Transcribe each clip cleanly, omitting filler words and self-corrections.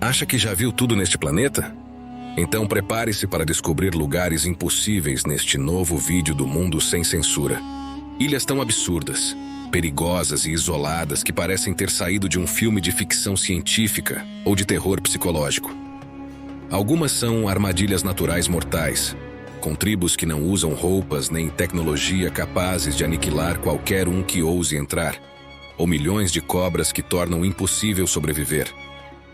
Acha que já viu tudo neste planeta? Então prepare-se para descobrir lugares impossíveis neste novo vídeo do Mundo Sem Censura. Ilhas tão absurdas, perigosas e isoladas que parecem ter saído de um filme de ficção científica ou de terror psicológico. Algumas são armadilhas naturais mortais, com tribos que não usam roupas nem tecnologia capazes de aniquilar qualquer um que ouse entrar, ou milhões de cobras que tornam impossível sobreviver.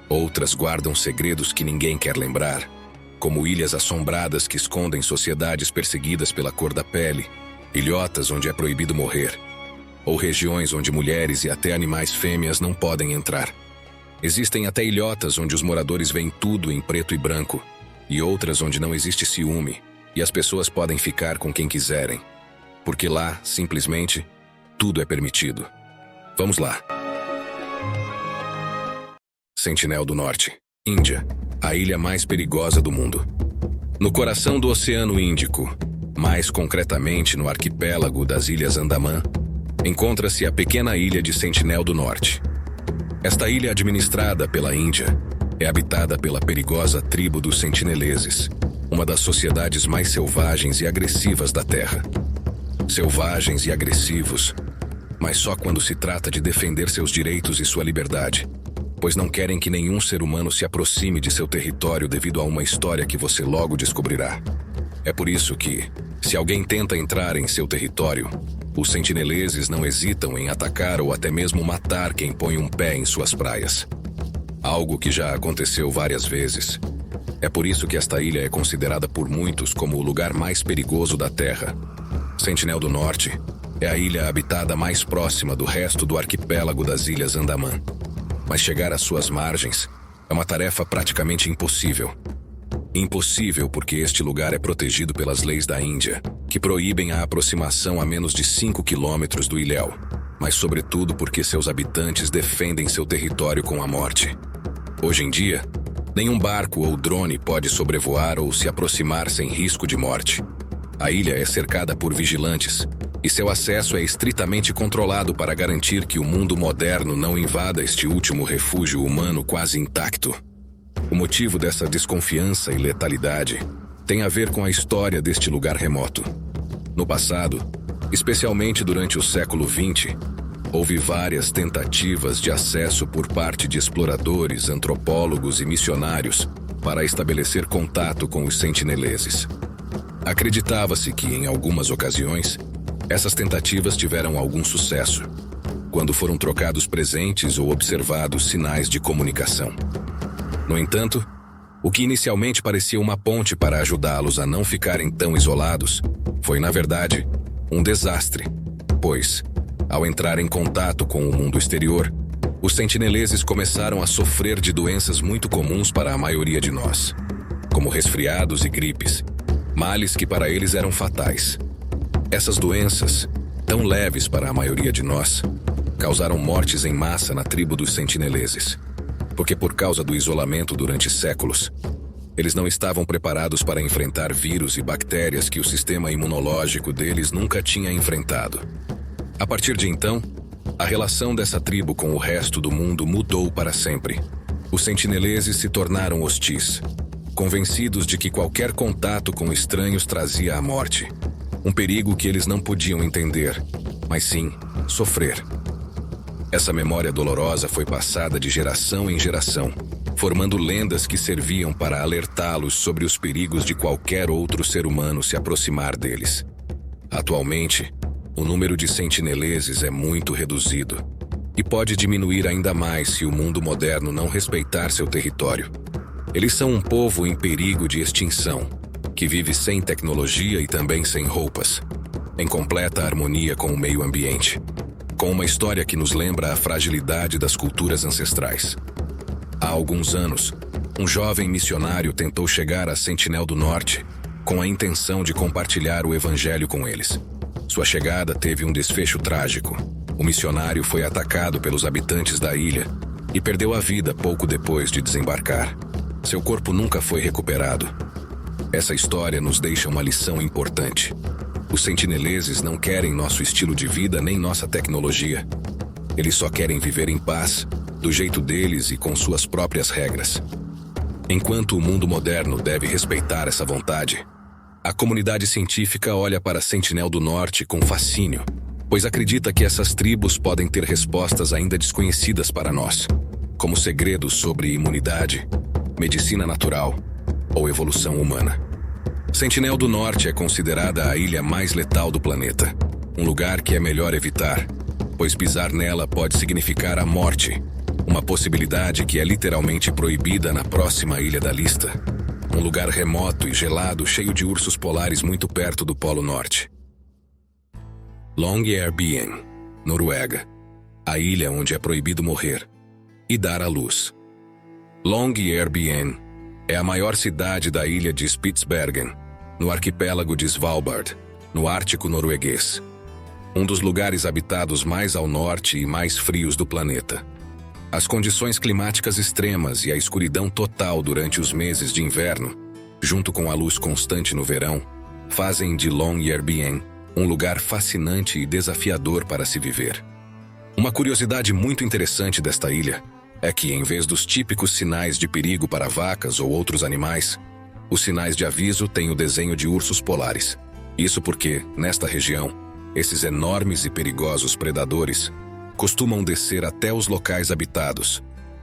Outras guardam segredos que ninguém quer lembrar, como ilhas assombradas que escondem sociedades perseguidas pela cor da pele, ilhotas onde é proibido morrer, ou regiões onde mulheres e até animais fêmeas não podem entrar. Existem até ilhotas onde os moradores veem tudo em preto e branco, e outras onde não existe ciúme, e as pessoas podem ficar com quem quiserem, porque lá, simplesmente, tudo é permitido. Vamos lá. Sentinel do Norte, Índia, a ilha mais perigosa do mundo. No coração do Oceano Índico, mais concretamente no arquipélago das Ilhas Andamã, encontra-se a pequena ilha de Sentinel do Norte. Esta ilha, administrada pela Índia, é habitada pela perigosa tribo dos sentineleses, uma das sociedades mais selvagens e agressivas da Terra. Selvagens e agressivos, mas só quando se trata de defender seus direitos e sua liberdade, pois não querem que nenhum ser humano se aproxime de seu território devido a uma história que você logo descobrirá. É por isso que, se alguém tenta entrar em seu território, os sentineleses não hesitam em atacar ou até mesmo matar quem põe um pé em suas praias. Algo que já aconteceu várias vezes. É por isso que esta ilha é considerada por muitos como o lugar mais perigoso da Terra. Sentinel do Norte é a ilha habitada mais próxima do resto do arquipélago das Ilhas Andamã. Mas chegar às suas margens é uma tarefa praticamente impossível. Impossível porque este lugar é protegido pelas leis da Índia, que proíbem a aproximação a menos de 5 quilômetros do ilhéu, mas sobretudo porque seus habitantes defendem seu território com a morte. Hoje em dia, nenhum barco ou drone pode sobrevoar ou se aproximar sem risco de morte. A ilha é cercada por vigilantes, e seu acesso é estritamente controlado para garantir que o mundo moderno não invada este último refúgio humano quase intacto. O motivo dessa desconfiança e letalidade tem a ver com a história deste lugar remoto. No passado, especialmente durante o século XX, houve várias tentativas de acesso por parte de exploradores, antropólogos e missionários para estabelecer contato com os sentineleses. Acreditava-se que, em algumas ocasiões, essas tentativas tiveram algum sucesso, quando foram trocados presentes ou observados sinais de comunicação. No entanto, o que inicialmente parecia uma ponte para ajudá-los a não ficarem tão isolados, foi, na verdade, um desastre, pois, ao entrar em contato com o mundo exterior, os sentineleses começaram a sofrer de doenças muito comuns para a maioria de nós, como resfriados e gripes, males que para eles eram fatais. Essas doenças, tão leves para a maioria de nós, causaram mortes em massa na tribo dos sentineleses, porque por causa do isolamento durante séculos, eles não estavam preparados para enfrentar vírus e bactérias que o sistema imunológico deles nunca tinha enfrentado. A partir de então, a relação dessa tribo com o resto do mundo mudou para sempre. Os sentineleses se tornaram hostis, convencidos de que qualquer contato com estranhos trazia a morte. Um perigo que eles não podiam entender, mas sim sofrer. Essa memória dolorosa foi passada de geração em geração, formando lendas que serviam para alertá-los sobre os perigos de qualquer outro ser humano se aproximar deles. Atualmente, o número de sentineleses é muito reduzido e pode diminuir ainda mais se o mundo moderno não respeitar seu território. Eles são um povo em perigo de extinção, que vive sem tecnologia e também sem roupas, em completa harmonia com o meio ambiente, com uma história que nos lembra a fragilidade das culturas ancestrais. Há alguns anos, um jovem missionário tentou chegar a Sentinel do Norte com a intenção de compartilhar o evangelho com eles. Sua chegada teve um desfecho trágico. O missionário foi atacado pelos habitantes da ilha e perdeu a vida pouco depois de desembarcar. Seu corpo nunca foi recuperado. Essa história nos deixa uma lição importante. Os sentineleses não querem nosso estilo de vida nem nossa tecnologia. Eles só querem viver em paz do jeito deles e com suas próprias regras. Enquanto o mundo moderno deve respeitar essa vontade, a comunidade científica olha para Sentinel do Norte com fascínio, pois acredita que essas tribos podem ter respostas ainda desconhecidas para nós, como segredos sobre imunidade, medicina natural ou evolução humana. Sentinel do Norte é considerada a ilha mais letal do planeta, um lugar que é melhor evitar, pois pisar nela pode significar a morte, uma possibilidade que é literalmente proibida na próxima ilha da lista, um lugar remoto e gelado cheio de ursos polares muito perto do Polo Norte. Longyearbyen, Noruega, a ilha onde é proibido morrer e dar à luz. Longyearbyen é a maior cidade da ilha de Spitsbergen, no arquipélago de Svalbard, no Ártico norueguês, um dos lugares habitados mais ao norte e mais frios do planeta. As condições climáticas extremas e a escuridão total durante os meses de inverno, junto com a luz constante no verão, fazem de Longyearbyen um lugar fascinante e desafiador para se viver. Uma curiosidade muito interessante desta ilha é que, em vez dos típicos sinais de perigo para vacas ou outros animais, os sinais de aviso têm o desenho de ursos polares. Isso porque, nesta região, esses enormes e perigosos predadores costumam descer até os locais habitados,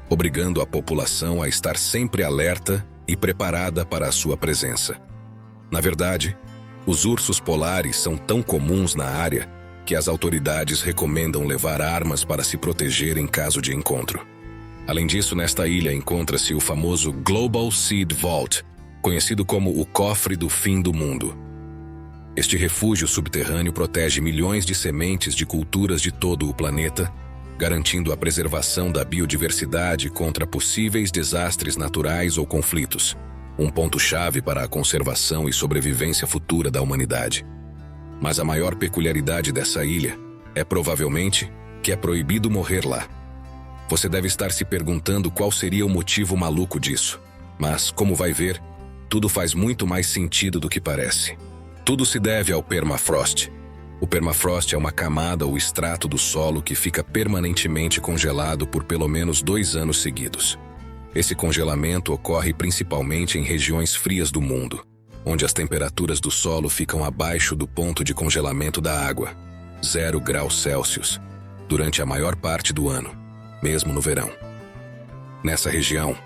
obrigando a população a estar sempre alerta e preparada para a sua presença. Na verdade, os ursos polares são tão comuns na área que as autoridades recomendam levar armas para se proteger em caso de encontro. Além disso, nesta ilha encontra-se o famoso Global Seed Vault, conhecido como o Cofre do Fim do Mundo. Este refúgio subterrâneo protege milhões de sementes de culturas de todo o planeta, garantindo a preservação da biodiversidade contra possíveis desastres naturais ou conflitos, um ponto-chave para a conservação e sobrevivência futura da humanidade. Mas a maior peculiaridade dessa ilha é provavelmente que é proibido morrer lá. Você deve estar se perguntando qual seria o motivo maluco disso, mas, como vai ver, tudo faz muito mais sentido do que parece. Tudo se deve ao permafrost. O permafrost é uma camada ou extrato do solo que fica permanentemente congelado por pelo menos 2 anos seguidos. Esse congelamento ocorre principalmente em regiões frias do mundo, onde as temperaturas do solo ficam abaixo do ponto de congelamento da água, 0 graus Celsius, durante a maior parte do ano, mesmo no verão. Nessa região,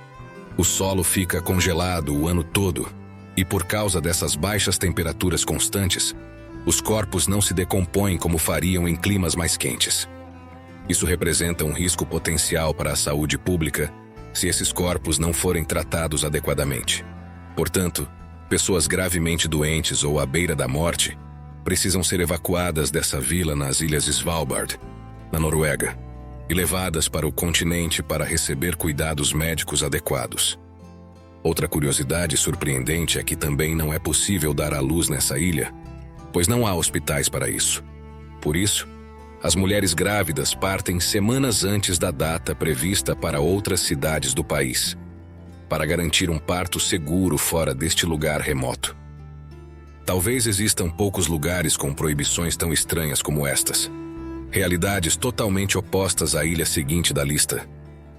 o solo fica congelado o ano todo, e por causa dessas baixas temperaturas constantes, os corpos não se decompõem como fariam em climas mais quentes. Isso representa um risco potencial para a saúde pública se esses corpos não forem tratados adequadamente. Portanto, pessoas gravemente doentes ou à beira da morte precisam ser evacuadas dessa vila nas ilhas Svalbard, na Noruega, e levadas para o continente para receber cuidados médicos adequados. Outra curiosidade surpreendente é que também não é possível dar à luz nessa ilha, pois não há hospitais para isso. Por isso, as mulheres grávidas partem semanas antes da data prevista para outras cidades do país, para garantir um parto seguro fora deste lugar remoto. Talvez existam poucos lugares com proibições tão estranhas como estas, realidades totalmente opostas à ilha seguinte da lista,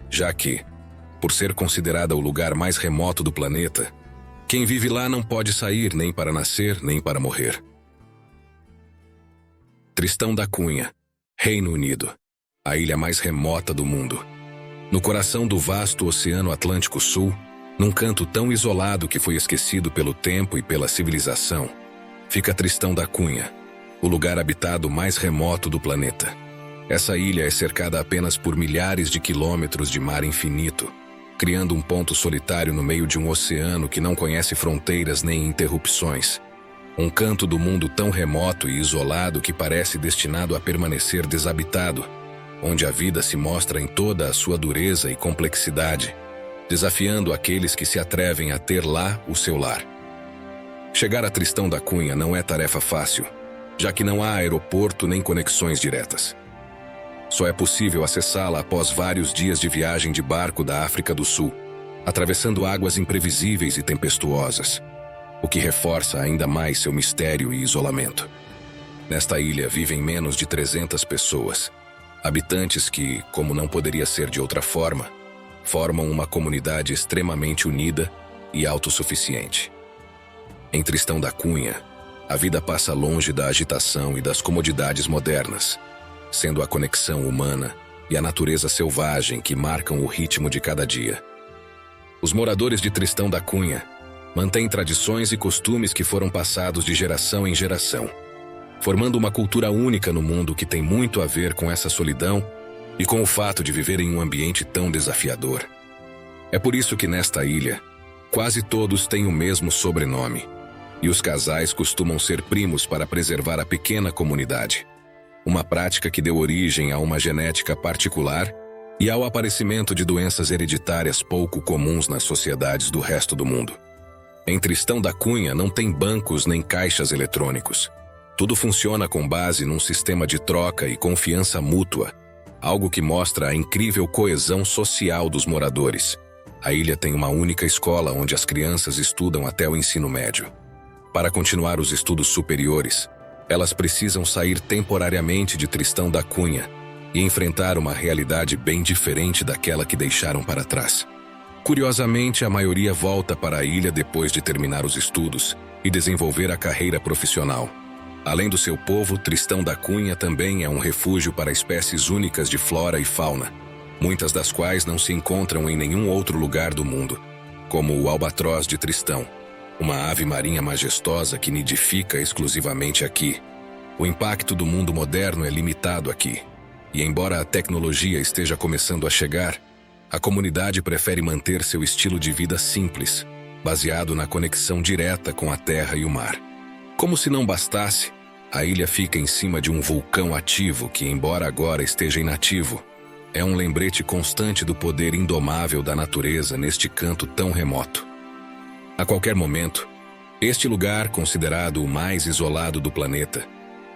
já que, por ser considerada o lugar mais remoto do planeta, quem vive lá não pode sair nem para nascer nem para morrer. Tristão da Cunha, Reino Unido, a ilha mais remota do mundo. No coração do vasto Oceano Atlântico Sul, num canto tão isolado que foi esquecido pelo tempo e pela civilização, fica Tristão da Cunha, o lugar habitado mais remoto do planeta. Essa ilha é cercada apenas por milhares de quilômetros de mar infinito, criando um ponto solitário no meio de um oceano que não conhece fronteiras nem interrupções. Um canto do mundo tão remoto e isolado que parece destinado a permanecer desabitado, onde a vida se mostra em toda a sua dureza e complexidade, desafiando aqueles que se atrevem a ter lá o seu lar. Chegar a Tristão da Cunha não é tarefa fácil, já que não há aeroporto nem conexões diretas. Só é possível acessá-la após vários dias de viagem de barco da África do Sul, atravessando águas imprevisíveis e tempestuosas, o que reforça ainda mais seu mistério e isolamento. Nesta ilha vivem menos de 300 pessoas, Habitantes que, como não poderia ser de outra forma, formam uma comunidade extremamente unida e autossuficiente. Em Tristão da Cunha, a vida passa longe da agitação e das comodidades modernas, sendo a conexão humana e a natureza selvagem que marcam o ritmo de cada dia. Os moradores de Tristão da Cunha mantêm tradições e costumes que foram passados de geração em geração, formando uma cultura única no mundo que tem muito a ver com essa solidão e com o fato de viver em um ambiente tão desafiador. É por isso que nesta ilha, quase todos têm o mesmo sobrenome, e os casais costumam ser primos para preservar a pequena comunidade. Uma prática que deu origem a uma genética particular e ao aparecimento de doenças hereditárias pouco comuns nas sociedades do resto do mundo. Em Tristão da Cunha não tem bancos nem caixas eletrônicos. Tudo funciona com base num sistema de troca e confiança mútua, algo que mostra a incrível coesão social dos moradores. A ilha tem uma única escola onde as crianças estudam até o ensino médio. Para continuar os estudos superiores, elas precisam sair temporariamente de Tristão da Cunha e enfrentar uma realidade bem diferente daquela que deixaram para trás. Curiosamente, a maioria volta para a ilha depois de terminar os estudos e desenvolver a carreira profissional. Além do seu povo, Tristão da Cunha também é um refúgio para espécies únicas de flora e fauna, muitas das quais não se encontram em nenhum outro lugar do mundo, como o albatroz de Tristão, uma ave marinha majestosa que nidifica exclusivamente aqui. O impacto do mundo moderno é limitado aqui, e embora a tecnologia esteja começando a chegar, a comunidade prefere manter seu estilo de vida simples, baseado na conexão direta com a terra e o mar. Como se não bastasse, a ilha fica em cima de um vulcão ativo que, embora agora esteja inativo, é um lembrete constante do poder indomável da natureza neste canto tão remoto. A qualquer momento, este lugar, considerado o mais isolado do planeta,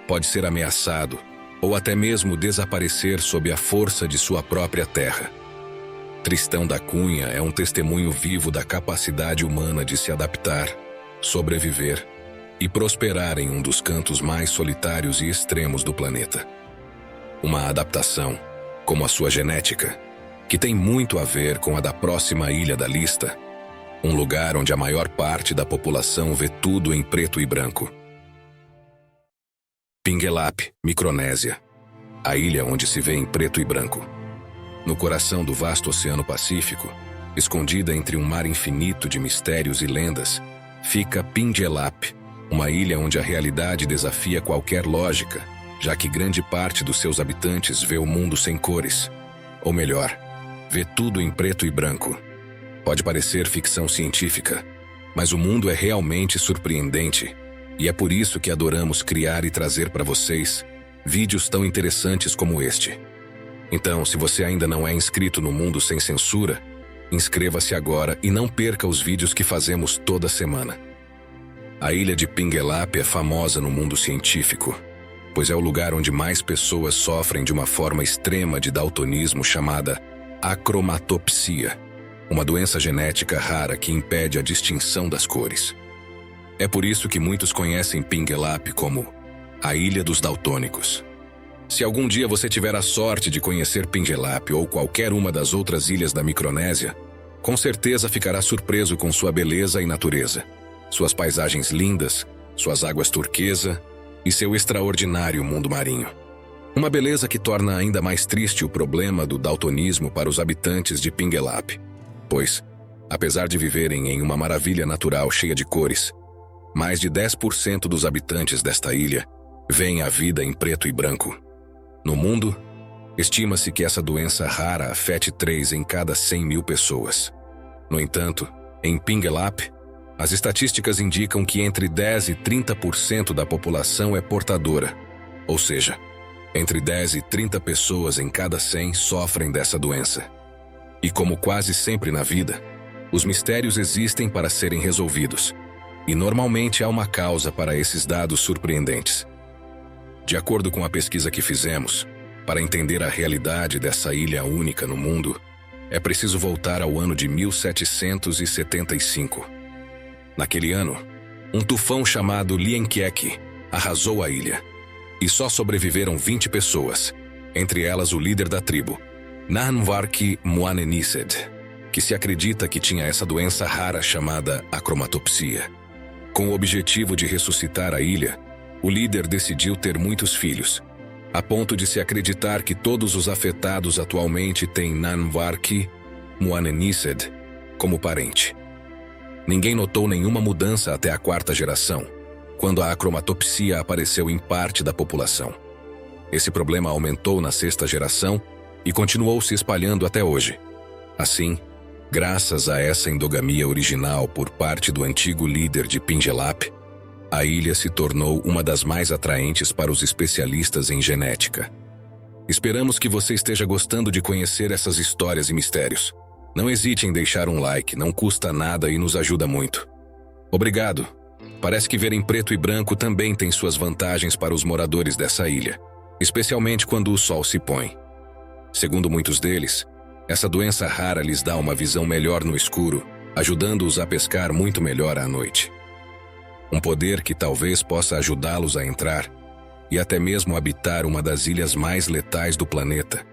pode ser ameaçado ou até mesmo desaparecer sob a força de sua própria terra. Tristão da Cunha é um testemunho vivo da capacidade humana de se adaptar, sobreviver e prosperar em um dos cantos mais solitários e extremos do planeta. Uma adaptação, como a sua genética, que tem muito a ver com a da próxima ilha da lista, um lugar onde a maior parte da população vê tudo em preto e branco. Pinguelap, Micronésia, a ilha onde se vê em preto e branco. No coração do vasto Oceano Pacífico, escondida entre um mar infinito de mistérios e lendas, fica Pinguelap, uma ilha onde a realidade desafia qualquer lógica, já que grande parte dos seus habitantes vê o mundo sem cores. Ou melhor, vê tudo em preto e branco. Pode parecer ficção científica, mas o mundo é realmente surpreendente, e é por isso que adoramos criar e trazer para vocês vídeos tão interessantes como este. Então, se você ainda não é inscrito no Mundo Sem Censura, inscreva-se agora e não perca os vídeos que fazemos toda semana. A ilha de Pinguelap é famosa no mundo científico, pois é o lugar onde mais pessoas sofrem de uma forma extrema de daltonismo chamada acromatopsia, uma doença genética rara que impede a distinção das cores. É por isso que muitos conhecem Pinguelap como a Ilha dos Daltônicos. Se algum dia você tiver a sorte de conhecer Pinguelap ou qualquer uma das outras ilhas da Micronésia, com certeza ficará surpreso com sua beleza e natureza, suas paisagens lindas, suas águas turquesa e seu extraordinário mundo marinho. Uma beleza que torna ainda mais triste o problema do daltonismo para os habitantes de Pinguelap, pois, apesar de viverem em uma maravilha natural cheia de cores, mais de 10% dos habitantes desta ilha veem a vida em preto e branco. No mundo, estima-se que essa doença rara afete 3 em cada 100 mil pessoas. No entanto, em Pinguelap, as estatísticas indicam que entre 10 e 30% da população é portadora, ou seja, entre 10 e 30 pessoas em cada 100 sofrem dessa doença. E como quase sempre na vida, os mistérios existem para serem resolvidos, e normalmente há uma causa para esses dados surpreendentes. De acordo com a pesquisa que fizemos, para entender a realidade dessa ilha única no mundo, é preciso voltar ao ano de 1775. Naquele ano, um tufão chamado Lienkiek arrasou a ilha, e só sobreviveram 20 pessoas, entre elas o líder da tribo, Nanvarki Muanenised, que se acredita que tinha essa doença rara chamada acromatopsia. Com o objetivo de ressuscitar a ilha, o líder decidiu ter muitos filhos, a ponto de se acreditar que todos os afetados atualmente têm Nanvarki Muanenised como parente. Ninguém notou nenhuma mudança até a 4ª geração, quando a acromatopsia apareceu em parte da população. Esse problema aumentou na 6ª geração e continuou se espalhando até hoje. Assim, graças a essa endogamia original por parte do antigo líder de Pingelap, a ilha se tornou uma das mais atraentes para os especialistas em genética. Esperamos que você esteja gostando de conhecer essas histórias e mistérios. Não hesite em deixar um like, não custa nada e nos ajuda muito. Obrigado. Parece que ver em preto e branco também tem suas vantagens para os moradores dessa ilha, especialmente quando o sol se põe. Segundo muitos deles, essa doença rara lhes dá uma visão melhor no escuro, ajudando-os a pescar muito melhor à noite. Um poder que talvez possa ajudá-los a entrar e até mesmo habitar uma das ilhas mais letais do planeta,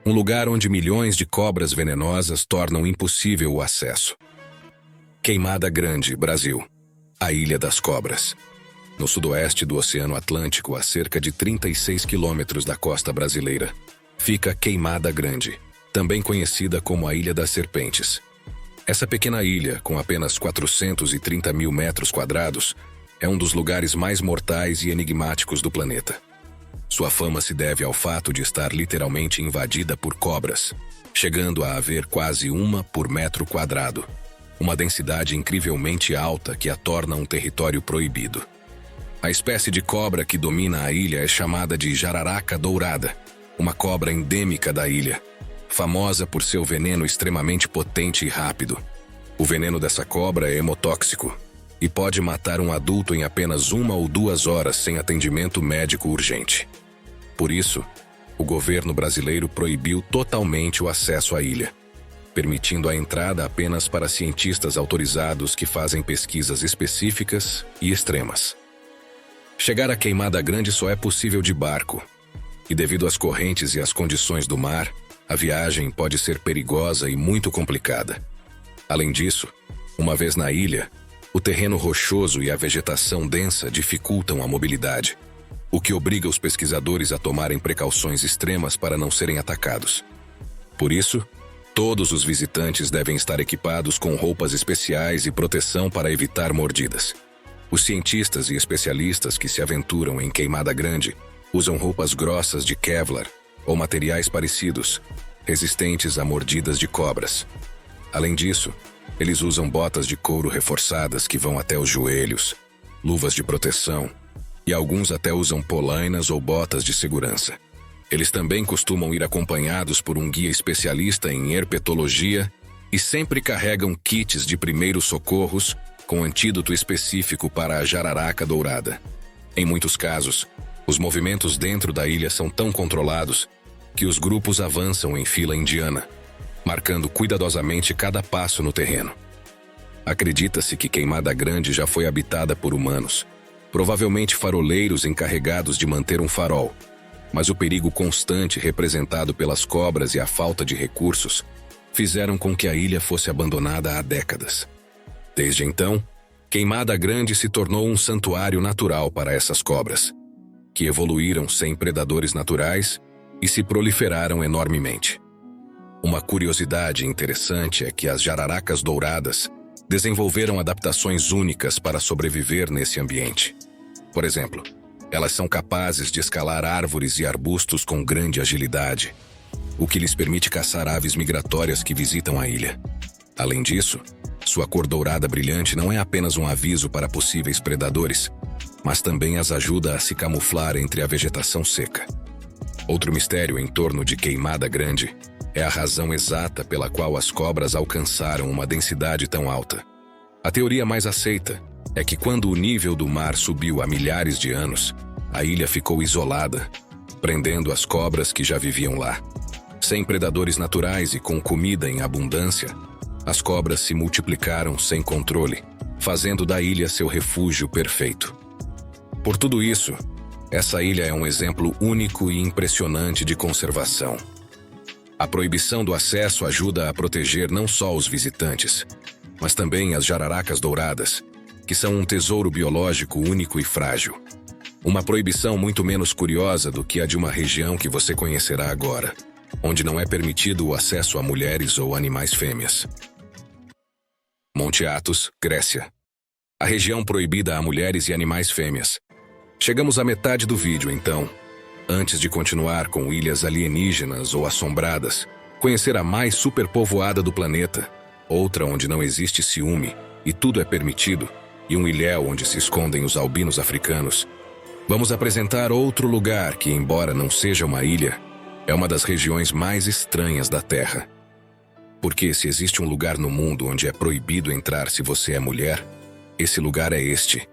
um lugar onde milhões de cobras venenosas tornam impossível o acesso. Queimada Grande, Brasil. A Ilha das Cobras. No sudoeste do Oceano Atlântico, a cerca de 36 quilômetros da costa brasileira, fica Queimada Grande, também conhecida como a Ilha das Serpentes. Essa pequena ilha, com apenas 430 mil metros quadrados, é um dos lugares mais mortais e enigmáticos do planeta. Sua fama se deve ao fato de estar literalmente invadida por cobras, chegando a haver quase uma por metro quadrado, uma densidade incrivelmente alta que a torna um território proibido. A espécie de cobra que domina a ilha é chamada de jararaca dourada, uma cobra endêmica da ilha, famosa por seu veneno extremamente potente e rápido. O veneno dessa cobra é hemotóxico e pode matar um adulto em apenas 1 ou 2 horas sem atendimento médico urgente. Por isso, o governo brasileiro proibiu totalmente o acesso à ilha, permitindo a entrada apenas para cientistas autorizados que fazem pesquisas específicas e extremas. Chegar a Queimada Grande só é possível de barco, e devido às correntes e às condições do mar, a viagem pode ser perigosa e muito complicada. Além disso, uma vez na ilha, o terreno rochoso e a vegetação densa dificultam a mobilidade, o que obriga os pesquisadores a tomarem precauções extremas para não serem atacados. Por isso, todos os visitantes devem estar equipados com roupas especiais e proteção para evitar mordidas. Os cientistas e especialistas que se aventuram em Queimada Grande usam roupas grossas de Kevlar ou materiais parecidos, resistentes a mordidas de cobras. Além disso, eles usam botas de couro reforçadas que vão até os joelhos, luvas de proteção, e alguns até usam polainas ou botas de segurança. Eles também costumam ir acompanhados por um guia especialista em herpetologia e sempre carregam kits de primeiros socorros com antídoto específico para a jararaca dourada. Em muitos casos, os movimentos dentro da ilha são tão controlados que os grupos avançam em fila indiana, marcando cuidadosamente cada passo no terreno. Acredita-se que Queimada Grande já foi habitada por humanos, provavelmente faroleiros encarregados de manter um farol, mas o perigo constante representado pelas cobras e a falta de recursos fizeram com que a ilha fosse abandonada há décadas. Desde então, Queimada Grande se tornou um santuário natural para essas cobras, que evoluíram sem predadores naturais e se proliferaram enormemente. Uma curiosidade interessante é que as jararacas douradas desenvolveram adaptações únicas para sobreviver nesse ambiente. Por exemplo, elas são capazes de escalar árvores e arbustos com grande agilidade, o que lhes permite caçar aves migratórias que visitam a ilha. Além disso, sua cor dourada brilhante não é apenas um aviso para possíveis predadores, mas também as ajuda a se camuflar entre a vegetação seca. Outro mistério em torno de Queimada Grande é a razão exata pela qual as cobras alcançaram uma densidade tão alta. A teoria mais aceita é que quando o nível do mar subiu há milhares de anos, a ilha ficou isolada, prendendo as cobras que já viviam lá. Sem predadores naturais e com comida em abundância, as cobras se multiplicaram sem controle, fazendo da ilha seu refúgio perfeito. Por tudo isso, Essa ilha é um exemplo único e impressionante de conservação. A proibição do acesso ajuda a proteger não só os visitantes, mas também as jararacas douradas, que são um tesouro biológico único e frágil. Uma proibição muito menos curiosa do que a de uma região que você conhecerá agora, onde não é permitido o acesso a mulheres ou animais fêmeas. Monte Athos, Grécia. A região proibida a mulheres e animais fêmeas. Chegamos à metade do vídeo, então. Antes de continuar com ilhas alienígenas ou assombradas, conhecer a mais superpovoada do planeta, outra onde não existe ciúme e tudo é permitido, e um ilhéu onde se escondem os albinos africanos, vamos apresentar outro lugar que, embora não seja uma ilha, é uma das regiões mais estranhas da Terra. Porque se existe um lugar no mundo onde é proibido entrar se você é mulher, esse lugar é este.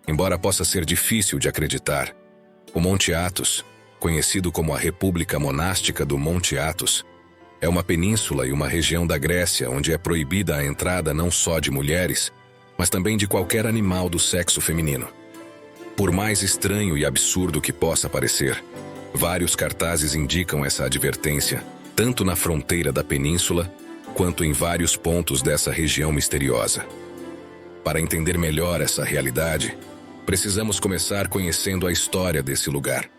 Embora possa ser difícil de acreditar, o Monte Athos, conhecido como a República Monástica do Monte Athos, é uma península e uma região da Grécia onde é proibida a entrada não só de mulheres, mas também de qualquer animal do sexo feminino. Por mais estranho e absurdo que possa parecer, vários cartazes indicam essa advertência, tanto na fronteira da península, quanto em vários pontos dessa região misteriosa. Para entender melhor essa realidade, precisamos começar conhecendo a história desse lugar.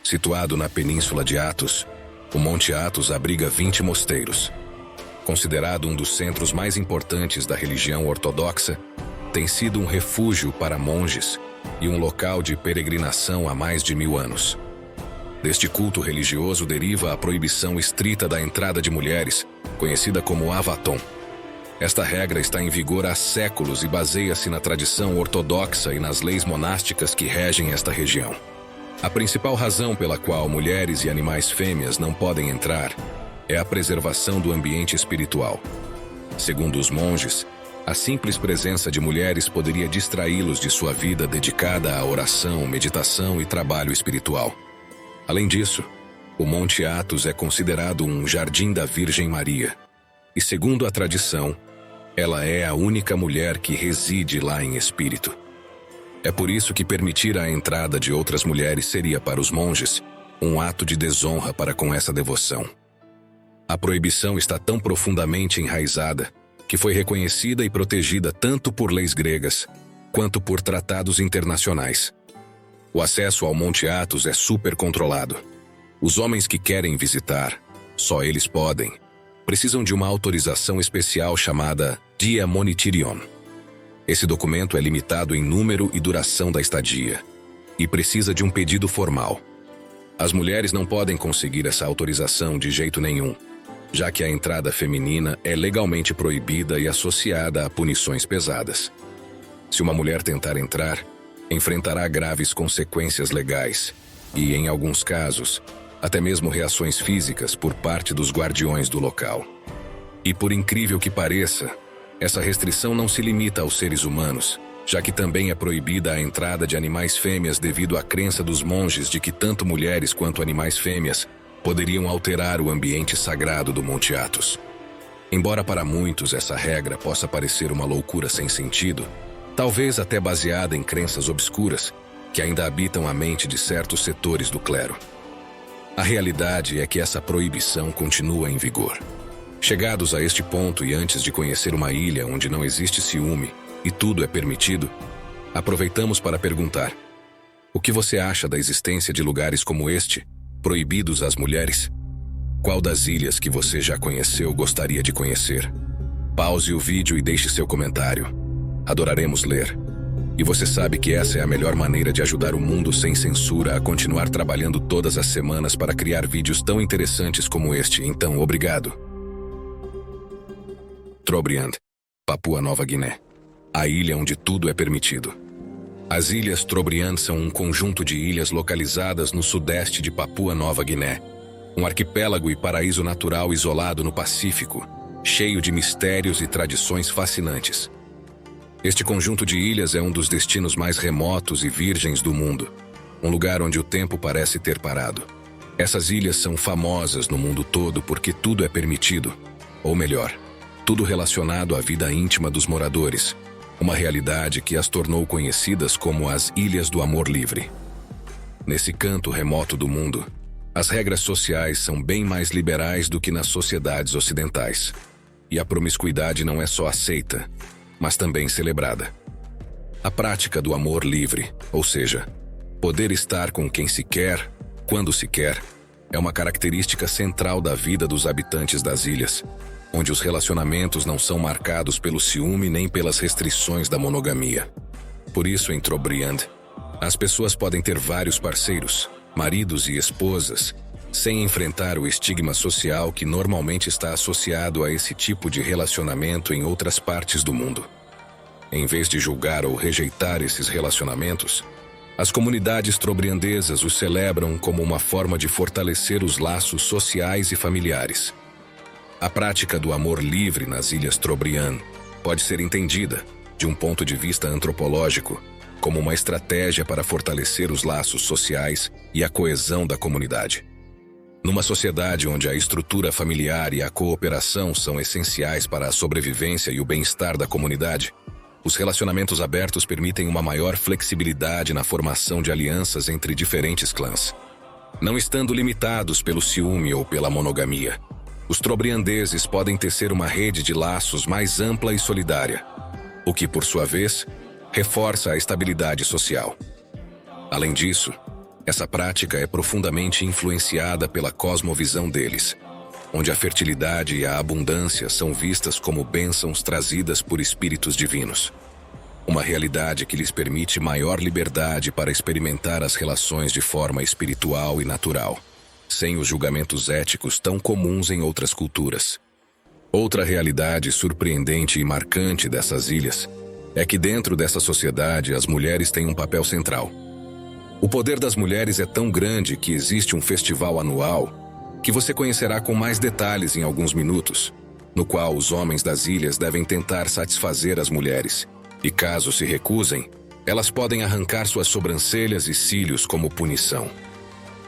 Situado na Península de Athos, o Monte Athos abriga 20 mosteiros. Considerado um dos centros mais importantes da religião ortodoxa, tem sido um refúgio para monges e um local de peregrinação há mais de 1000 anos. Deste culto religioso deriva a proibição estrita da entrada de mulheres, conhecida como avaton. Esta regra está em vigor há séculos e baseia-se na tradição ortodoxa e nas leis monásticas que regem esta região. A principal razão pela qual mulheres e animais fêmeas não podem entrar é a preservação do ambiente espiritual. Segundo os monges, a simples presença de mulheres poderia distraí-los de sua vida dedicada à oração, meditação e trabalho espiritual. Além disso, o Monte Athos é considerado um jardim da Virgem Maria, e segundo a tradição, ela é a única mulher que reside lá em espírito. É por isso que permitir a entrada de outras mulheres seria para os monges um ato de desonra para com essa devoção. A proibição está tão profundamente enraizada que foi reconhecida e protegida tanto por leis gregas quanto por tratados internacionais. O acesso ao Monte Athos é super controlado. Os homens que querem visitar, só eles podem, precisam de uma autorização especial chamada Diamoniterion. Esse documento é limitado em número e duração da estadia e precisa de um pedido formal. As mulheres não podem conseguir essa autorização de jeito nenhum, já que a entrada feminina é legalmente proibida e associada a punições pesadas. Se uma mulher tentar entrar, enfrentará graves consequências legais e, em alguns casos, até mesmo reações físicas por parte dos guardiões do local. E por incrível que pareça, essa restrição não se limita aos seres humanos, já que também é proibida a entrada de animais fêmeas devido à crença dos monges de que tanto mulheres quanto animais fêmeas poderiam alterar o ambiente sagrado do Monte Athos. Embora para muitos essa regra possa parecer uma loucura sem sentido, talvez até baseada em crenças obscuras que ainda habitam a mente de certos setores do clero. A realidade é que essa proibição continua em vigor. Chegados a este ponto e antes de conhecer uma ilha onde não existe ciúme e tudo é permitido, aproveitamos para perguntar: o que você acha da existência de lugares como este, proibidos às mulheres? Qual das ilhas que você já conheceu gostaria de conhecer? Pause o vídeo e deixe seu comentário. Adoraremos ler. E você sabe que essa é a melhor maneira de ajudar o mundo sem censura a continuar trabalhando todas as semanas para criar vídeos tão interessantes como este, então obrigado. Trobriand, Papua Nova Guiné. A ilha onde tudo é permitido. As Ilhas Trobriand são um conjunto de ilhas localizadas no sudeste de Papua Nova Guiné, um arquipélago e paraíso natural isolado no Pacífico, cheio de mistérios e tradições fascinantes. Este conjunto de ilhas é um dos destinos mais remotos e virgens do mundo, um lugar onde o tempo parece ter parado. Essas ilhas são famosas no mundo todo porque tudo é permitido, ou melhor, tudo relacionado à vida íntima dos moradores, uma realidade que as tornou conhecidas como as Ilhas do Amor Livre. Nesse canto remoto do mundo, as regras sociais são bem mais liberais do que nas sociedades ocidentais. E a promiscuidade não é só aceita, mas também celebrada. A prática do amor livre, ou seja, poder estar com quem se quer, quando se quer, é uma característica central da vida dos habitantes das ilhas, onde os relacionamentos não são marcados pelo ciúme nem pelas restrições da monogamia. Por isso, em Trobriand, as pessoas podem ter vários parceiros, maridos e esposas, sem enfrentar o estigma social que normalmente está associado a esse tipo de relacionamento em outras partes do mundo. Em vez de julgar ou rejeitar esses relacionamentos, as comunidades trobriandesas os celebram como uma forma de fortalecer os laços sociais e familiares. A prática do amor livre nas Ilhas Trobriand pode ser entendida, de um ponto de vista antropológico, como uma estratégia para fortalecer os laços sociais e a coesão da comunidade. Numa sociedade onde a estrutura familiar e a cooperação são essenciais para a sobrevivência e o bem-estar da comunidade, os relacionamentos abertos permitem uma maior flexibilidade na formação de alianças entre diferentes clãs. Não estando limitados pelo ciúme ou pela monogamia, os trobriandeses podem tecer uma rede de laços mais ampla e solidária, o que, por sua vez, reforça a estabilidade social. Além disso, essa prática é profundamente influenciada pela cosmovisão deles, onde a fertilidade e a abundância são vistas como bênçãos trazidas por espíritos divinos. Uma realidade que lhes permite maior liberdade para experimentar as relações de forma espiritual e natural, sem os julgamentos éticos tão comuns em outras culturas. Outra realidade surpreendente e marcante dessas ilhas é que dentro dessa sociedade as mulheres têm um papel central. O poder das mulheres é tão grande que existe um festival anual que você conhecerá com mais detalhes em alguns minutos, no qual os homens das ilhas devem tentar satisfazer as mulheres, e caso se recusem, elas podem arrancar suas sobrancelhas e cílios como punição.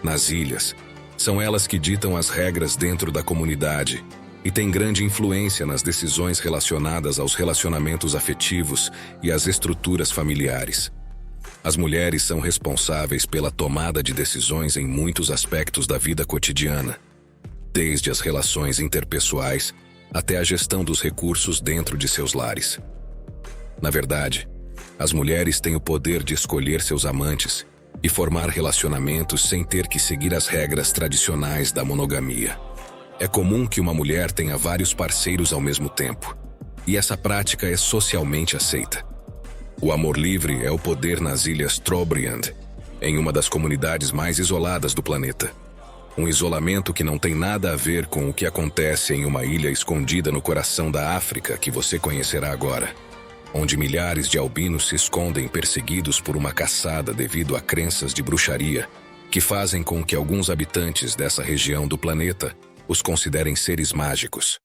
Nas ilhas, são elas que ditam as regras dentro da comunidade e têm grande influência nas decisões relacionadas aos relacionamentos afetivos e às estruturas familiares. As mulheres são responsáveis pela tomada de decisões em muitos aspectos da vida cotidiana, desde as relações interpessoais até a gestão dos recursos dentro de seus lares. Na verdade, as mulheres têm o poder de escolher seus amantes e formar relacionamentos sem ter que seguir as regras tradicionais da monogamia. É comum que uma mulher tenha vários parceiros ao mesmo tempo, e essa prática é socialmente aceita. O amor livre é o poder nas Ilhas Trobriand, em uma das comunidades mais isoladas do planeta. Um isolamento que não tem nada a ver com o que acontece em uma ilha escondida no coração da África que você conhecerá agora, onde milhares de albinos se escondem perseguidos por uma caçada devido a crenças de bruxaria que fazem com que alguns habitantes dessa região do planeta os considerem seres mágicos.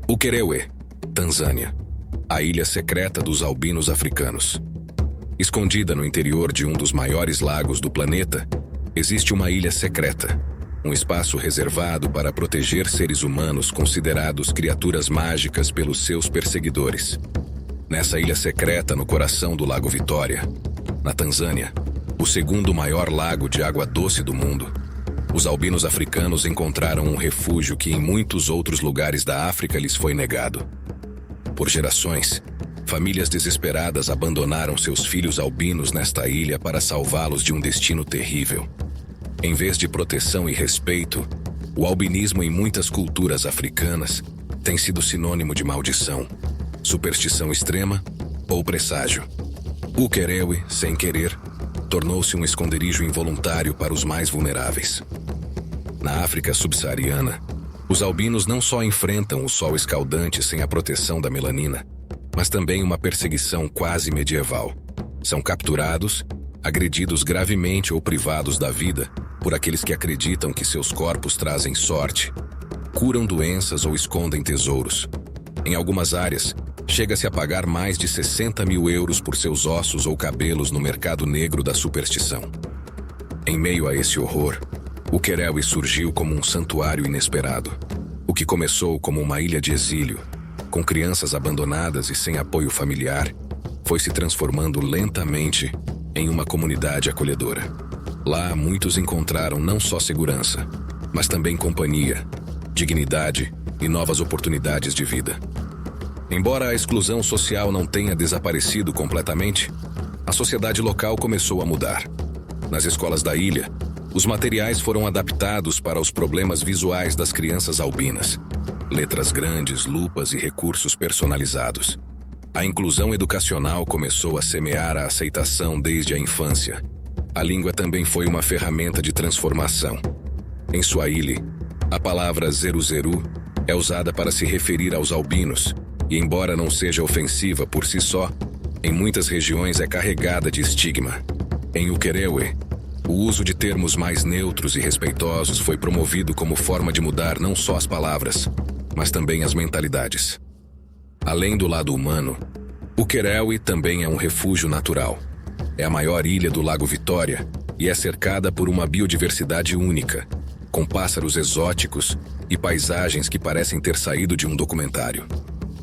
Ukerewe, Tanzânia. A ilha secreta dos albinos africanos. Escondida no interior de um dos maiores lagos do planeta, existe uma ilha secreta, um espaço reservado para proteger seres humanos considerados criaturas mágicas pelos seus perseguidores. Nessa ilha secreta no coração do Lago Vitória, na Tanzânia, o segundo maior lago de água doce do mundo, os albinos africanos encontraram um refúgio que em muitos outros lugares da África lhes foi negado. Por gerações, famílias desesperadas abandonaram seus filhos albinos nesta ilha para salvá-los de um destino terrível. Em vez de proteção e respeito, o albinismo em muitas culturas africanas tem sido sinônimo de maldição, superstição extrema ou presságio. Ukerewe, sem querer, tornou-se um esconderijo involuntário para os mais vulneráveis. Na África subsaariana, os albinos não só enfrentam o sol escaldante sem a proteção da melanina, mas também uma perseguição quase medieval. São capturados, agredidos gravemente ou privados da vida por aqueles que acreditam que seus corpos trazem sorte, curam doenças ou escondem tesouros. Em algumas áreas, chega-se a pagar mais de 60 mil euros por seus ossos ou cabelos no mercado negro da superstição. Em meio a esse horror, Ukerewe surgiu como um santuário inesperado. O que começou como uma ilha de exílio, com crianças abandonadas e sem apoio familiar, foi se transformando lentamente em uma comunidade acolhedora. Lá, muitos encontraram não só segurança, mas também companhia, dignidade e novas oportunidades de vida. Embora a exclusão social não tenha desaparecido completamente, a sociedade local começou a mudar. Nas escolas da ilha, os materiais foram adaptados para os problemas visuais das crianças albinas. Letras grandes, lupas e recursos personalizados. A inclusão educacional começou a semear a aceitação desde a infância. A língua também foi uma ferramenta de transformação. Em Swahili, a palavra zeru-zeru é usada para se referir aos albinos, e embora não seja ofensiva por si só, em muitas regiões é carregada de estigma. Em Ukerewe, o uso de termos mais neutros e respeitosos foi promovido como forma de mudar não só as palavras, mas também as mentalidades. Além do lado humano, Ukerewe também é um refúgio natural. É a maior ilha do Lago Vitória e é cercada por uma biodiversidade única, com pássaros exóticos e paisagens que parecem ter saído de um documentário.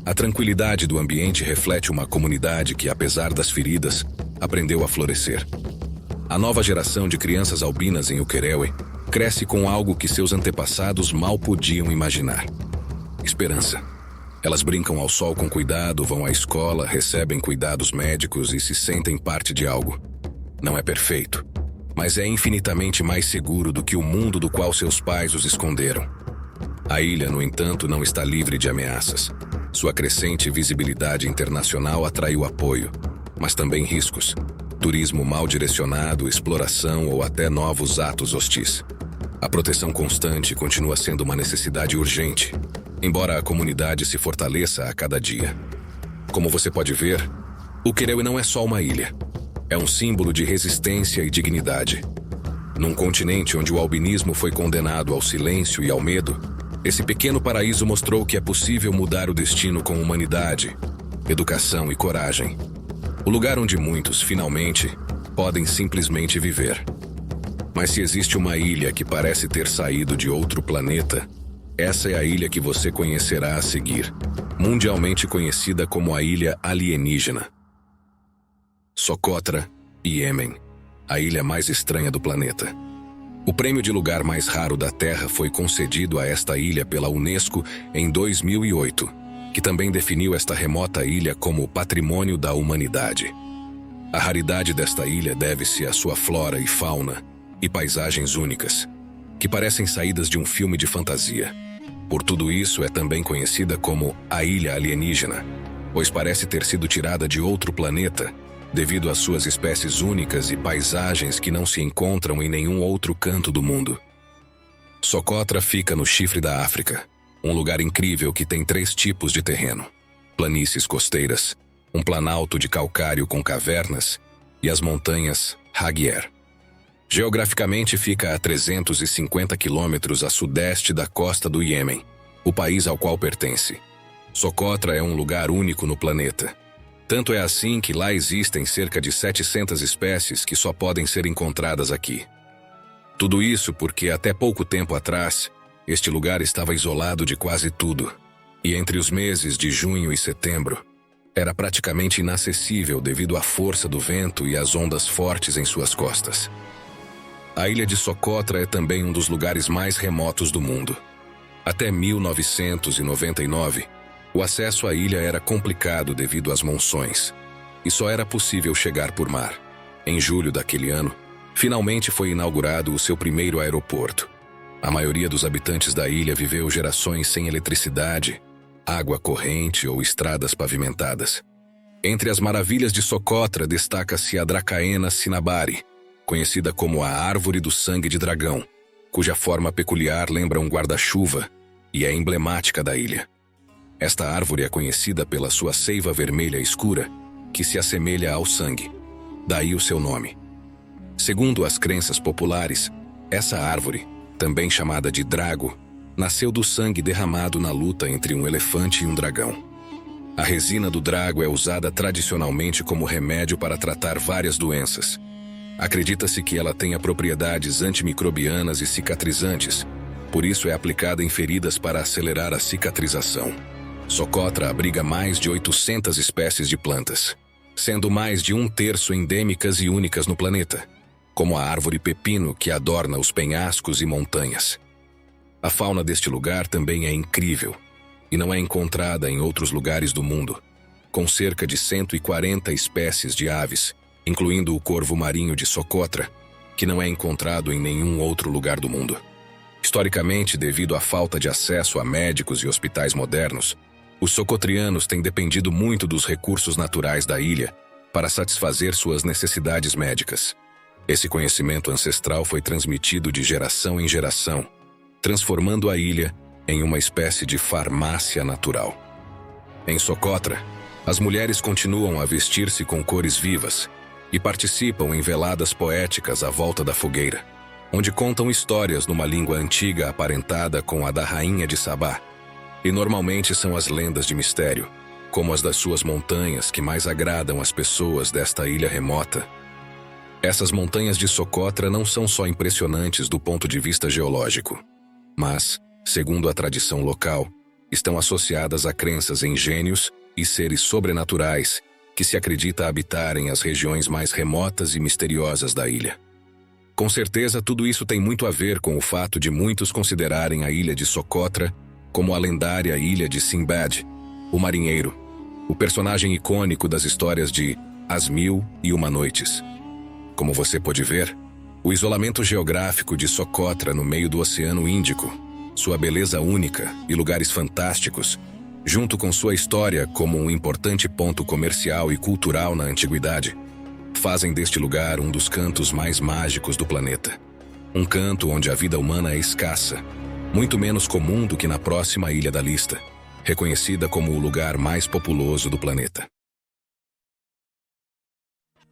A tranquilidade do ambiente reflete uma comunidade que, apesar das feridas, aprendeu a florescer. A nova geração de crianças albinas em Ukerewe cresce com algo que seus antepassados mal podiam imaginar: esperança. Elas brincam ao sol com cuidado, vão à escola, recebem cuidados médicos e se sentem parte de algo. Não é perfeito, mas é infinitamente mais seguro do que o mundo do qual seus pais os esconderam. A ilha, no entanto, não está livre de ameaças. Sua crescente visibilidade internacional atraiu apoio, mas também riscos. Turismo mal direcionado, exploração ou até novos atos hostis. A proteção constante continua sendo uma necessidade urgente, embora a comunidade se fortaleça a cada dia. Como você pode ver, Ukerewe não é só uma ilha. É um símbolo de resistência e dignidade. Num continente onde o albinismo foi condenado ao silêncio e ao medo, esse pequeno paraíso mostrou que é possível mudar o destino com humanidade, educação e coragem. O lugar onde muitos, finalmente, podem simplesmente viver. Mas se existe uma ilha que parece ter saído de outro planeta, essa é a ilha que você conhecerá a seguir, mundialmente conhecida como a Ilha Alienígena. Socotra, Iêmen, a ilha mais estranha do planeta. O prêmio de lugar mais raro da Terra foi concedido a esta ilha pela Unesco em 2008, que também definiu esta remota ilha como Patrimônio da Humanidade. A raridade desta ilha deve-se à sua flora e fauna e paisagens únicas, que parecem saídas de um filme de fantasia. Por tudo isso, é também conhecida como a Ilha Alienígena, pois parece ter sido tirada de outro planeta devido às suas espécies únicas e paisagens que não se encontram em nenhum outro canto do mundo. Socotra fica no chifre da África, um lugar incrível que tem 3 tipos de terreno: planícies costeiras, um planalto de calcário com cavernas e as montanhas Hagier. Geograficamente fica a 350 quilômetros a sudeste da costa do Iêmen, o país ao qual pertence. Socotra é um lugar único no planeta. Tanto é assim que lá existem cerca de 700 espécies que só podem ser encontradas aqui. Tudo isso porque até pouco tempo atrás, este lugar estava isolado de quase tudo, e entre os meses de junho e setembro, era praticamente inacessível devido à força do vento e às ondas fortes em suas costas. A ilha de Socotra é também um dos lugares mais remotos do mundo. Até 1999, o acesso à ilha era complicado devido às monções, e só era possível chegar por mar. Em julho daquele ano, finalmente foi inaugurado o seu primeiro aeroporto. A maioria dos habitantes da ilha viveu gerações sem eletricidade, água corrente ou estradas pavimentadas. Entre as maravilhas de Socotra destaca-se a Dracaena Cinabari, conhecida como a Árvore do Sangue de Dragão, cuja forma peculiar lembra um guarda-chuva e é emblemática da ilha. Esta árvore é conhecida pela sua seiva vermelha escura, que se assemelha ao sangue, daí o seu nome. Segundo as crenças populares, essa árvore, também chamada de drago, nasceu do sangue derramado na luta entre um elefante e um dragão. A resina do drago é usada tradicionalmente como remédio para tratar várias doenças. Acredita-se que ela tenha propriedades antimicrobianas e cicatrizantes, por isso é aplicada em feridas para acelerar a cicatrização. Socotra abriga mais de 800 espécies de plantas. sendo mais de 1/3 endêmicas e únicas no planeta, como a árvore pepino que adorna os penhascos e montanhas. A fauna deste lugar também é incrível e não é encontrada em outros lugares do mundo, com cerca de 140 espécies de aves, incluindo o corvo marinho de Socotra, que não é encontrado em nenhum outro lugar do mundo. Historicamente, devido à falta de acesso a médicos e hospitais modernos, os socotrianos têm dependido muito dos recursos naturais da ilha para satisfazer suas necessidades médicas. Esse conhecimento ancestral foi transmitido de geração em geração, transformando a ilha em uma espécie de farmácia natural. Em Socotra, as mulheres continuam a vestir-se com cores vivas e participam em veladas poéticas à volta da fogueira, onde contam histórias numa língua antiga aparentada com a da rainha de Sabá. E normalmente são as lendas de mistério, como as das suas montanhas, que mais agradam as pessoas desta ilha remota. Essas montanhas de Socotra não são só impressionantes do ponto de vista geológico, mas, segundo a tradição local, estão associadas a crenças em gênios e seres sobrenaturais que se acredita habitarem as regiões mais remotas e misteriosas da ilha. Com certeza, tudo isso tem muito a ver com o fato de muitos considerarem a ilha de Socotra como a lendária ilha de Sinbad, o marinheiro, o personagem icônico das histórias de As Mil e Uma Noites. Como você pode ver, o isolamento geográfico de Socotra no meio do Oceano Índico, sua beleza única e lugares fantásticos, junto com sua história como um importante ponto comercial e cultural na antiguidade, fazem deste lugar um dos cantos mais mágicos do planeta. Um canto onde a vida humana é escassa, muito menos comum do que na próxima ilha da lista, reconhecida como o lugar mais populoso do planeta.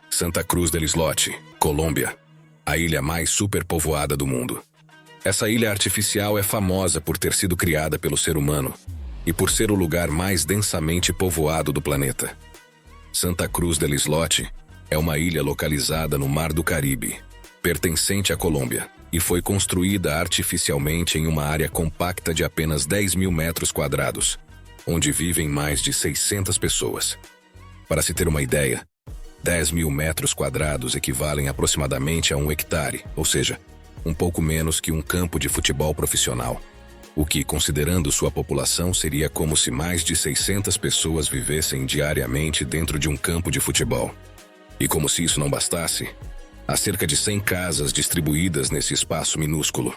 Santa Cruz del Islote, Colômbia, a ilha mais superpovoada do mundo. Essa ilha artificial é famosa por ter sido criada pelo ser humano e por ser o lugar mais densamente povoado do planeta. Santa Cruz del Islote é uma ilha localizada no Mar do Caribe, pertencente à Colômbia, e foi construída artificialmente em uma área compacta de apenas 10.000 metros quadrados, onde vivem mais de 600 pessoas. Para se ter uma ideia, 10.000 metros quadrados equivalem aproximadamente a 1 hectare, ou seja, um pouco menos que um campo de futebol profissional, o que, considerando sua população, seria como se mais de 600 pessoas vivessem diariamente dentro de um campo de futebol. E como se isso não bastasse, há cerca de 100 casas distribuídas nesse espaço minúsculo.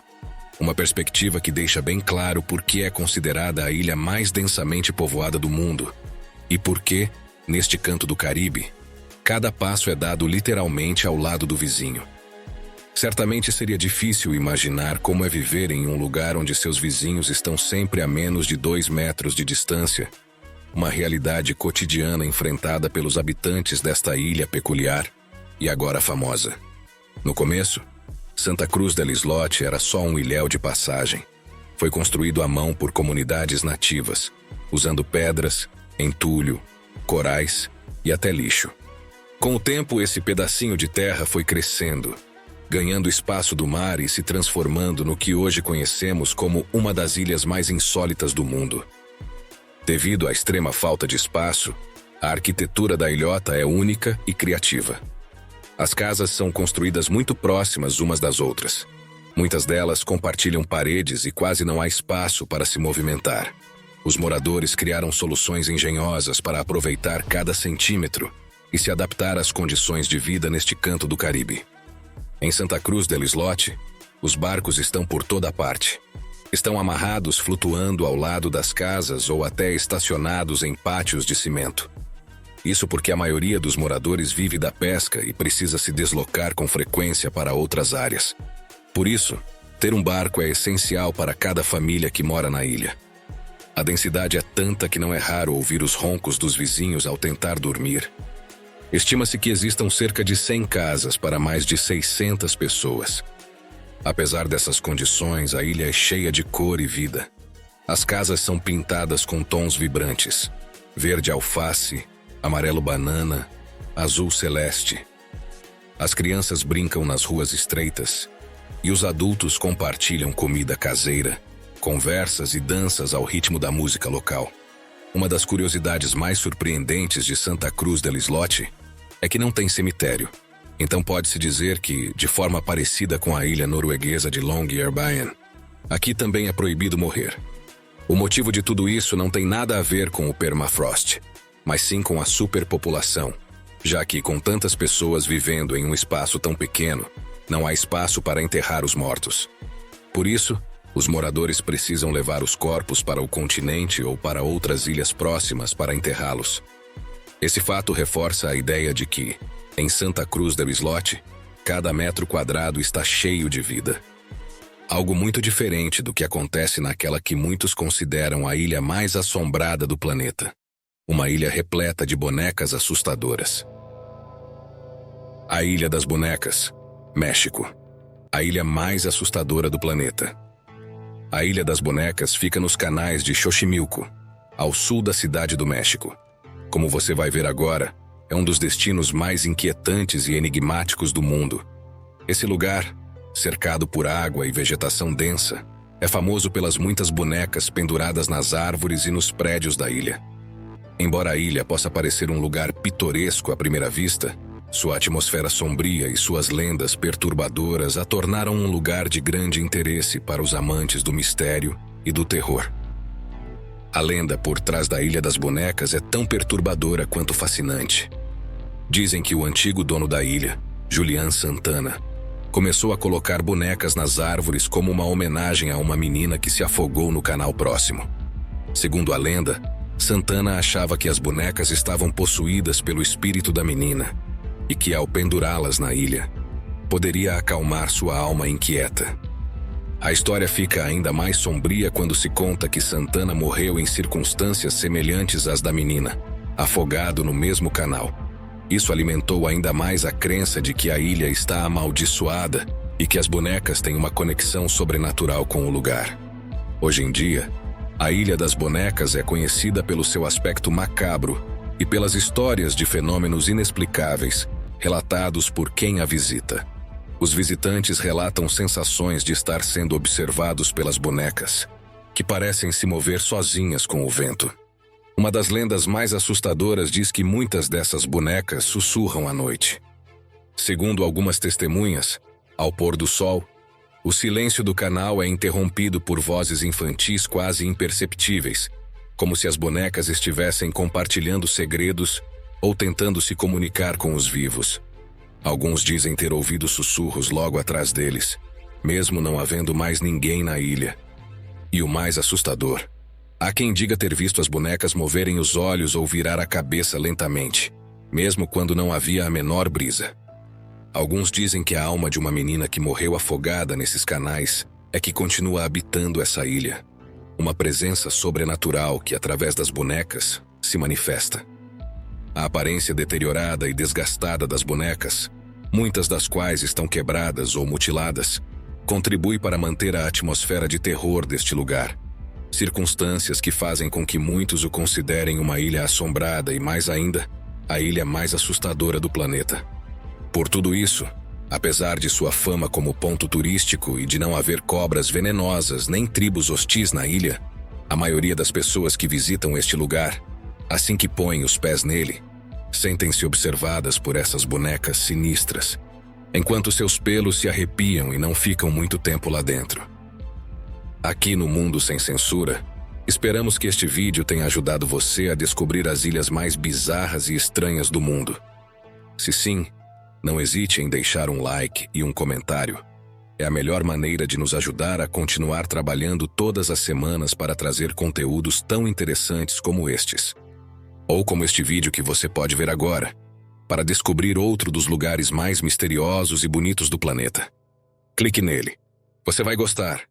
Uma perspectiva que deixa bem claro por que é considerada a ilha mais densamente povoada do mundo e por que, neste canto do Caribe, cada passo é dado literalmente ao lado do vizinho. Certamente seria difícil imaginar como é viver em um lugar onde seus vizinhos estão sempre a menos de 2 metros de distância, uma realidade cotidiana enfrentada pelos habitantes desta ilha peculiar e agora famosa. No começo, Santa Cruz del Islote era só um ilhéu de passagem. Foi construído à mão por comunidades nativas, usando pedras, entulho, corais e até lixo. Com o tempo, esse pedacinho de terra foi crescendo, ganhando espaço do mar e se transformando no que hoje conhecemos como uma das ilhas mais insólitas do mundo. Devido à extrema falta de espaço, a arquitetura da ilhota é única e criativa. As casas são construídas muito próximas umas das outras. Muitas delas compartilham paredes e quase não há espaço para se movimentar. Os moradores criaram soluções engenhosas para aproveitar cada centímetro e se adaptar às condições de vida neste canto do Caribe. Em Santa Cruz del Islote, os barcos estão por toda parte. Estão amarrados flutuando ao lado das casas ou até estacionados em pátios de cimento. Isso porque a maioria dos moradores vive da pesca e precisa se deslocar com frequência para outras áreas. Por isso, ter um barco é essencial para cada família que mora na ilha. A densidade é tanta que não é raro ouvir os roncos dos vizinhos ao tentar dormir. Estima-se que existam cerca de 100 casas para mais de 600 pessoas. Apesar dessas condições, a ilha é cheia de cor e vida. As casas são pintadas com tons vibrantes: verde alface, amarelo banana, azul celeste. As crianças brincam nas ruas estreitas e os adultos compartilham comida caseira, conversas e danças ao ritmo da música local. Uma das curiosidades mais surpreendentes de Santa Cruz del Islote é que não tem cemitério. Então pode-se dizer que, de forma parecida com a ilha norueguesa de Longyearbyen, aqui também é proibido morrer. O motivo de tudo isso não tem nada a ver com o permafrost, mas sim com a superpopulação, já que com tantas pessoas vivendo em um espaço tão pequeno, não há espaço para enterrar os mortos. Por isso, os moradores precisam levar os corpos para o continente ou para outras ilhas próximas para enterrá-los. Esse fato reforça a ideia de que, em Santa Cruz del Islote, cada metro quadrado está cheio de vida. Algo muito diferente do que acontece naquela que muitos consideram a ilha mais assombrada do planeta. Uma ilha repleta de bonecas assustadoras. A Ilha das Bonecas, México. A ilha mais assustadora do planeta. A Ilha das Bonecas fica nos canais de Xochimilco, ao sul da cidade do México. Como você vai ver agora, é um dos destinos mais inquietantes e enigmáticos do mundo. Esse lugar, cercado por água e vegetação densa, é famoso pelas muitas bonecas penduradas nas árvores e nos prédios da ilha. Embora a ilha possa parecer um lugar pitoresco à primeira vista, sua atmosfera sombria e suas lendas perturbadoras a tornaram um lugar de grande interesse para os amantes do mistério e do terror. A lenda por trás da Ilha das Bonecas é tão perturbadora quanto fascinante. Dizem que o antigo dono da ilha, Julian Santana, começou a colocar bonecas nas árvores como uma homenagem a uma menina que se afogou no canal próximo. Segundo a lenda, Santana achava que as bonecas estavam possuídas pelo espírito da menina e que, ao pendurá-las na ilha, poderia acalmar sua alma inquieta. A história fica ainda mais sombria quando se conta que Santana morreu em circunstâncias semelhantes às da menina, afogado no mesmo canal. Isso alimentou ainda mais a crença de que a ilha está amaldiçoada e que as bonecas têm uma conexão sobrenatural com o lugar. Hoje em dia, a Ilha das Bonecas é conhecida pelo seu aspecto macabro e pelas histórias de fenômenos inexplicáveis relatados por quem a visita. Os visitantes relatam sensações de estar sendo observados pelas bonecas, que parecem se mover sozinhas com o vento. Uma das lendas mais assustadoras diz que muitas dessas bonecas sussurram à noite. Segundo algumas testemunhas, ao pôr do sol, o silêncio do canal é interrompido por vozes infantis quase imperceptíveis, como se as bonecas estivessem compartilhando segredos ou tentando se comunicar com os vivos. Alguns dizem ter ouvido sussurros logo atrás deles, mesmo não havendo mais ninguém na ilha. E o mais assustador, há quem diga ter visto as bonecas moverem os olhos ou virar a cabeça lentamente, mesmo quando não havia a menor brisa. Alguns dizem que a alma de uma menina que morreu afogada nesses canais é que continua habitando essa ilha. Uma presença sobrenatural que, através das bonecas, se manifesta. A aparência deteriorada e desgastada das bonecas, muitas das quais estão quebradas ou mutiladas, contribui para manter a atmosfera de terror deste lugar. Circunstâncias que fazem com que muitos o considerem uma ilha assombrada e, mais ainda, a ilha mais assustadora do planeta. Por tudo isso, apesar de sua fama como ponto turístico e de não haver cobras venenosas nem tribos hostis na ilha, a maioria das pessoas que visitam este lugar, assim que põem os pés nele, sentem-se observadas por essas bonecas sinistras, enquanto seus pelos se arrepiam e não ficam muito tempo lá dentro. Aqui no Mundo Sem Censura, esperamos que este vídeo tenha ajudado você a descobrir as ilhas mais bizarras e estranhas do mundo. Se sim, não hesite em deixar um like e um comentário. É a melhor maneira de nos ajudar a continuar trabalhando todas as semanas para trazer conteúdos tão interessantes como estes. Ou como este vídeo que você pode ver agora, para descobrir outro dos lugares mais misteriosos e bonitos do planeta. Clique nele. Você vai gostar.